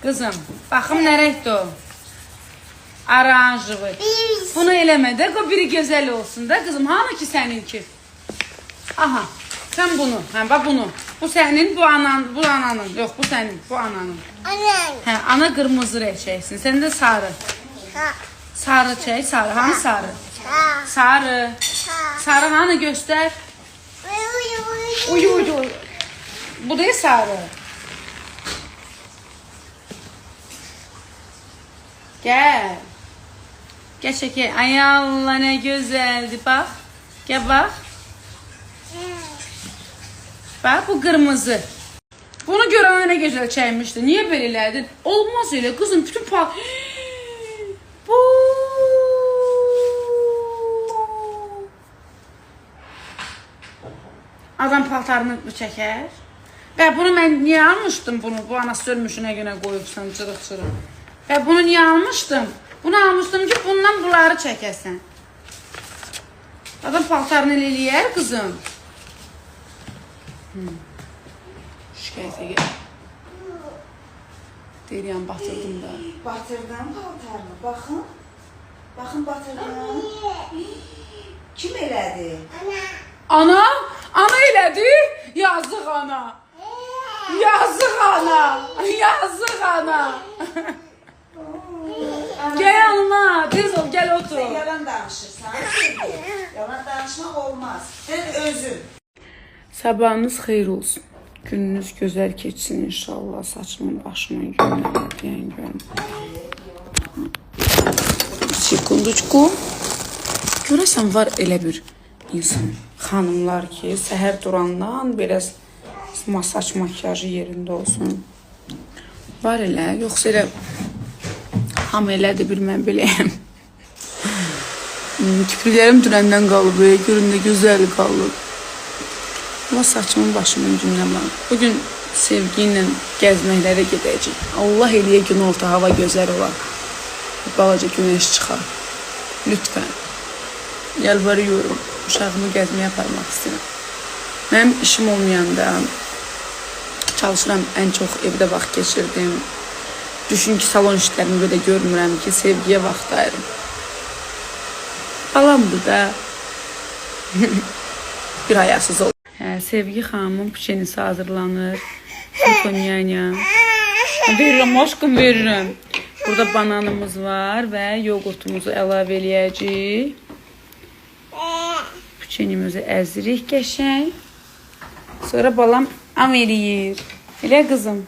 Qızım, baxım nə rəngdir o? Aranjıvı. Bunu eləmə də, o biri gözəl olsun da qızım. Hanı ki səninki? Aha, sən bunu, hə, bax bunu. Bu sənin, bu ananın. Yox, bu sənin, bu ananın. Hə, ana qırmızı rəng çəksin. Sən də sarı. Sarı çək, sarı. Hanı sarı? Sarı. Sarı hanı göstər? Uyu. Bu da sarı. Gəl. Gəl çəkək. Ay Allah, nə gözəldir. Bax. Gəl bax. Bax, bu qırmızı. Bunu görənə nə gözəl çəkmişdi. Niyə belə elədin? Olmaz elə. Qızım, bütün bu. Adam paltarını çəkər. Və bunu mən niyə almışdım bunu? Bu anası ölmüşünə görə qoyubsan, cırıq-cırıq. Və bunu niyə almışdım? Bunu almışdım ki, bundan bunları çəkəsən. Adam paltarını eləyər, qızım. Şikayətə gəl. Deyirəm, batırdım da. Batırdım paltarını, baxın. Baxın, batırdım. Kim elədi? Ana? Ana elədi? Yazıq ana. Yazıq ana. Yazıq ana. Gəl yanıma. Tez ol, gəl otur. Sən yalan danışırsan. Yalan danışmaq olmaz. Sən özün. Sabahınız xeyir olsun. Gününüz gözəl keçsin inşallah. Saçımın, başımın günləri deyən görüm. Sekunduçku. Görəsən var elə bir insan, xanımlar ki, səhər durandan biraz masaj makyajı yerində olsun. Var elə, yoxsa elə hamı elədir, bilməm beləyəm. Kipriklərim dünəndən qalıb, görün də gözəl qalıb. Ama saçımın başımın gündən var. Bugün Sevgi ilə gəzməklərə gedəcək. Allah eləyə gün orta hava gözəl olar. Balaca güneş çıxar. Lütfən. Yalvarıyorum. Uşağımı gəzməyə aparmaq istəyirəm. Mənim işim olmayanda çalışıram, ən çox evdə vaxt geçirdim. Düşün ki, salon işlərimi belə görmürəm ki, Sevgiyə vaxt ayırım. Balamdır da. Bir ayasız olur. Sevgi xanımın pişenisi hazırlanır. Antonianya. Veririm, aşkım veririm. Burada bananımız var və yoğurtumuzu əlavə eləyəcəyik. Pişenimizi əzirik qəşəng. Sonra balam am eləyir. Elə qızım.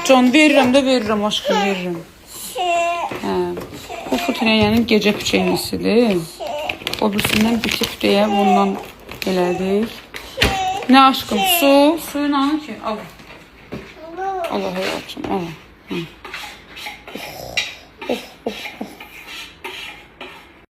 Can veririm də veririm, aşkım veririm. Bu Antonianyanın gecə pişenisidir. O birisindən biti deyə bundan elədik. Nə aşkım? Su? Suyun alın ki? Al. Allah hayatım, al.